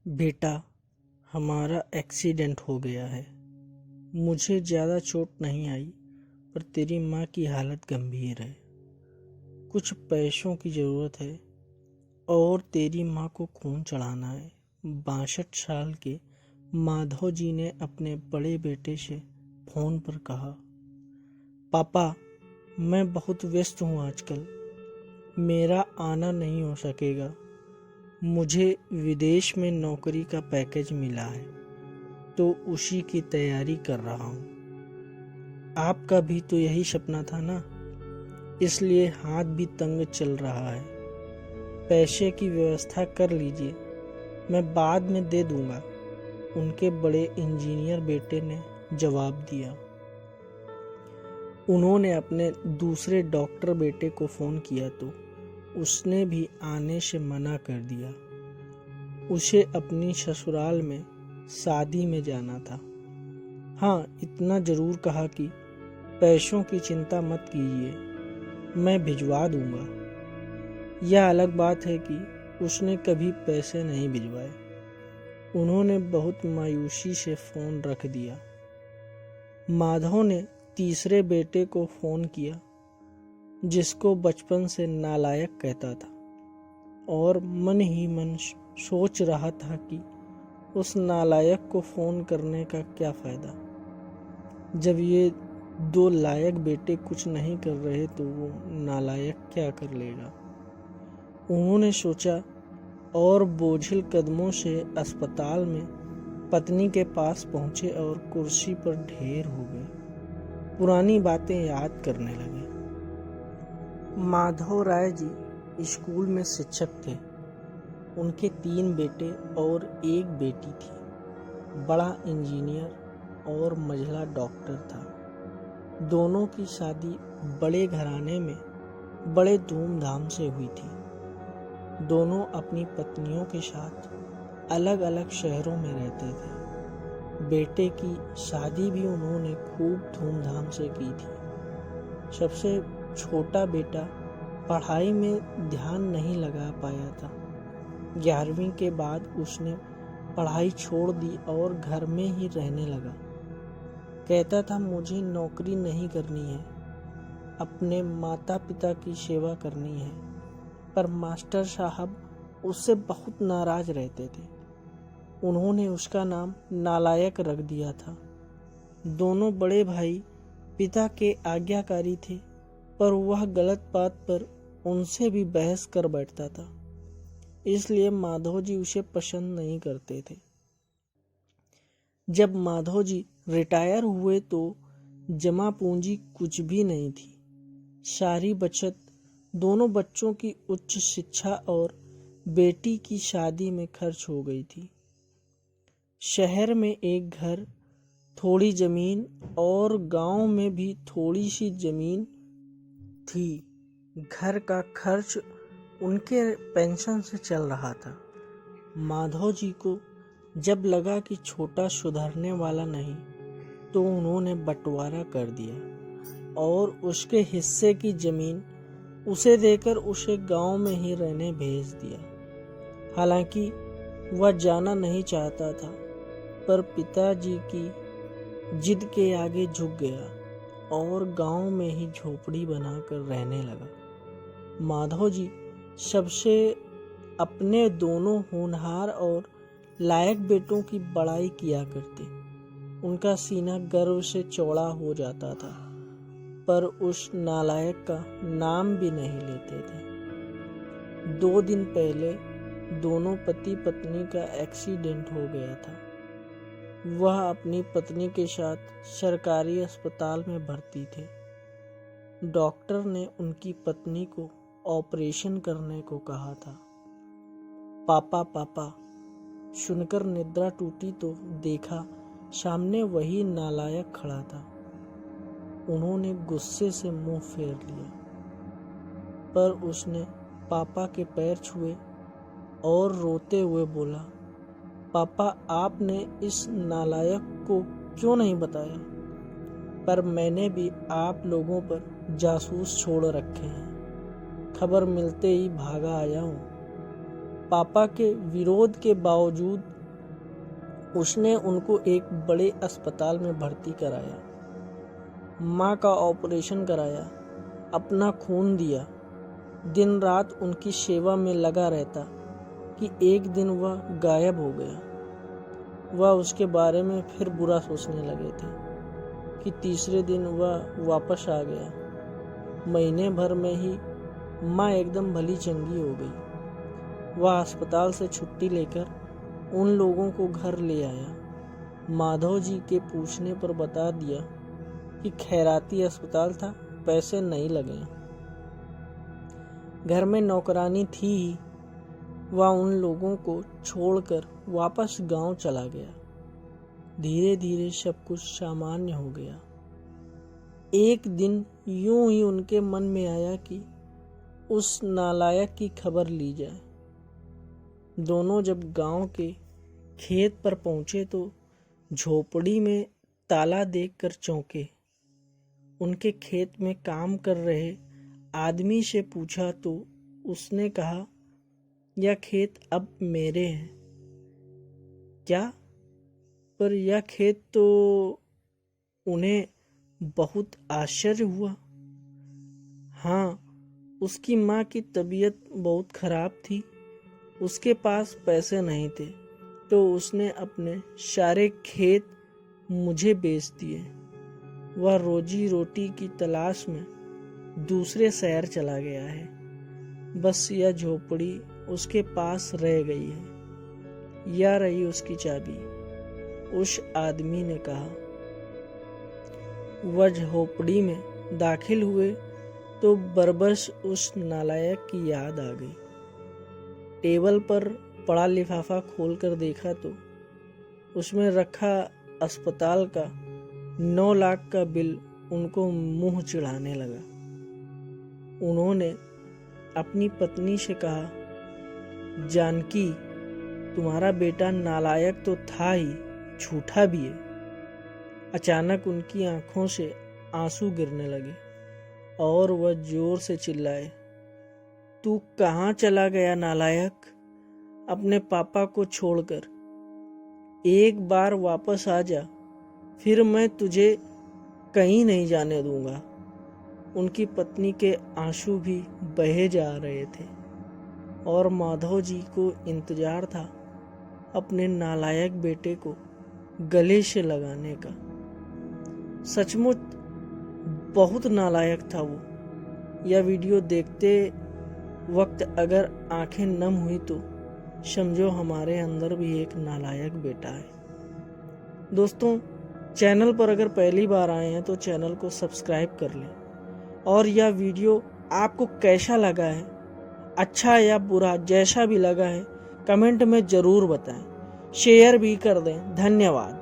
बेटा, हमारा एक्सीडेंट हो गया है। मुझे ज़्यादा चोट नहीं आई, पर तेरी माँ की हालत गंभीर है। कुछ पैसों की ज़रूरत है और तेरी माँ को खून चढ़ाना है। 62 साल के माधव जी ने अपने बड़े बेटे से फ़ोन पर कहा, पापा, मैं बहुत व्यस्त हूँ आजकल, मेरा आना नहीं हो सकेगा। मुझे विदेश में नौकरी का पैकेज मिला है, तो उसी की तैयारी कर रहा हूँ। आपका भी तो यही सपना था ना, इसलिए हाथ भी तंग चल रहा है। पैसे की व्यवस्था कर लीजिए, मैं बाद में दे दूंगा, उनके बड़े इंजीनियर बेटे ने जवाब दिया। उन्होंने अपने दूसरे डॉक्टर बेटे को फ़ोन किया तो उसने भी आने से मना कर दिया। उसे अपनी ससुराल में शादी में जाना था। हाँ, इतना ज़रूर कहा कि पैसों की चिंता मत कीजिए, मैं भिजवा दूंगा। यह अलग बात है कि उसने कभी पैसे नहीं भिजवाए। उन्होंने बहुत मायूसी से फ़ोन रख दिया। माधव ने तीसरे बेटे को फ़ोन किया, जिसको बचपन से नालायक कहता था, और मन ही मन सोच रहा था कि उस नालायक को फ़ोन करने का क्या फ़ायदा। जब ये दो लायक बेटे कुछ नहीं कर रहे तो वो नालायक क्या कर लेगा। उन्होंने सोचा और बोझिल कदमों से अस्पताल में पत्नी के पास पहुंचे और कुर्सी पर ढेर हो गए। पुरानी बातें याद करने लगे। माधव राय जी स्कूल में शिक्षक थे। उनके 3 बेटे और 1 बेटी थी। बड़ा इंजीनियर और मझला डॉक्टर था। दोनों की शादी बड़े घराने में बड़े धूमधाम से हुई थी। दोनों अपनी पत्नियों के साथ अलग अलग शहरों में रहते थे। बेटे की शादी भी उन्होंने खूब धूमधाम से की थी। सबसे छोटा बेटा पढ़ाई में ध्यान नहीं लगा पाया था। 11वीं के बाद उसने पढ़ाई छोड़ दी और घर में ही रहने लगा। कहता था, मुझे नौकरी नहीं करनी है, अपने माता पिता की सेवा करनी है। पर मास्टर साहब उससे बहुत नाराज रहते थे। उन्होंने उसका नाम नालायक रख दिया था। दोनों बड़े भाई पिता के आज्ञाकारी थे, पर वह गलत बात पर उनसे भी बहस कर बैठता था। इसलिए माधव जी उसे पसंद नहीं करते थे। जब माधव जी रिटायर हुए तो जमा पूंजी कुछ भी नहीं थी। सारी बचत दोनों बच्चों की उच्च शिक्षा और बेटी की शादी में खर्च हो गई थी। शहर में एक घर, थोड़ी जमीन और गांव में भी थोड़ी सी जमीन थी। घर का खर्च उनके पेंशन से चल रहा था। माधव जी को जब लगा कि छोटा सुधरने वाला नहीं, तो उन्होंने बंटवारा कर दिया और उसके हिस्से की जमीन उसे देकर उसे गांव में ही रहने भेज दिया। हालांकि वह जाना नहीं चाहता था, पर पिताजी की जिद के आगे झुक गया और गांव में ही झोपड़ी बनाकर रहने लगा। माधव जी सबसे अपने दोनों होनहार और लायक बेटों की बड़ाई किया करते। उनका सीना गर्व से चौड़ा हो जाता था, पर उस नालायक का नाम भी नहीं लेते थे। 2 दिन पहले दोनों पति पत्नी का एक्सीडेंट हो गया था। वह अपनी पत्नी के साथ सरकारी अस्पताल में भर्ती थे। डॉक्टर ने उनकी पत्नी को ऑपरेशन करने को कहा था। पापा पापा सुनकर निद्रा टूटी तो देखा सामने वही नालायक खड़ा था। उन्होंने गुस्से से मुंह फेर लिया, पर उसने पापा के पैर छुए और रोते हुए बोला, पापा, आपने इस नालायक को क्यों नहीं बताया? पर मैंने भी आप लोगों पर जासूस छोड़ रखे हैं। खबर मिलते ही भागा आया हूँ। पापा के विरोध के बावजूद उसने उनको एक बड़े अस्पताल में भर्ती कराया, माँ का ऑपरेशन कराया, अपना खून दिया, दिन रात उनकी सेवा में लगा रहता कि एक दिन वह गायब हो गया। वह उसके बारे में फिर बुरा सोचने लगे थे कि तीसरे दिन वह वापस आ गया। महीने भर में ही माँ एकदम भली चंगी हो गई। वह अस्पताल से छुट्टी लेकर उन लोगों को घर ले आया। माधव जी के पूछने पर बता दिया कि खैराती अस्पताल था, पैसे नहीं लगे। घर में नौकरानी थी ही। वह उन लोगों को छोड़कर वापस गांव चला गया। धीरे धीरे सब कुछ सामान्य हो गया। एक दिन यूं ही उनके मन में आया कि उस नालायक की खबर ली जाए। दोनों जब गांव के खेत पर पहुंचे तो झोपड़ी में ताला देखकर चौंके। उनके खेत में काम कर रहे आदमी से पूछा तो उसने कहा, यह खेत अब मेरे हैं। क्या? पर यह खेत तो। उन्हें बहुत आश्चर्य हुआ। हाँ, उसकी माँ की तबीयत बहुत खराब थी, उसके पास पैसे नहीं थे, तो उसने अपने सारे खेत मुझे बेच दिए। वह रोजी रोटी की तलाश में दूसरे शहर चला गया है। बस यह झोपड़ी उसके पास रह गई है। यह रही उसकी चाबी, उस आदमी ने कहा। वह झोपड़ी में दाखिल हुए तो बरबस उस नालायक की याद आ गई। टेबल पर पड़ा लिफाफा खोलकर देखा तो उसमें रखा अस्पताल का 9 लाख का बिल उनको मुंह चिढ़ाने लगा। उन्होंने अपनी पत्नी से कहा, जानकी, तुम्हारा बेटा नालायक तो था ही, झूठा भी है। अचानक उनकी आंखों से आंसू गिरने लगे और वह जोर से चिल्लाए, तू कहाँ चला गया नालायक? अपने पापा को छोड़कर एक बार वापस आ जा, फिर मैं तुझे कहीं नहीं जाने दूंगा। उनकी पत्नी के आंसू भी बहे जा रहे थे और माधव जी को इंतजार था अपने नालायक बेटे को गले से लगाने का। सचमुच बहुत नालायक था वो। यह वीडियो देखते वक्त अगर आंखें नम हुई तो समझो हमारे अंदर भी एक नालायक बेटा है। दोस्तों, चैनल पर अगर पहली बार आए हैं तो चैनल को सब्सक्राइब कर लें और यह वीडियो आपको कैसा लगा है, अच्छा या बुरा, जैसा भी लगा है कमेंट में ज़रूर बताएं। शेयर भी कर दें। धन्यवाद।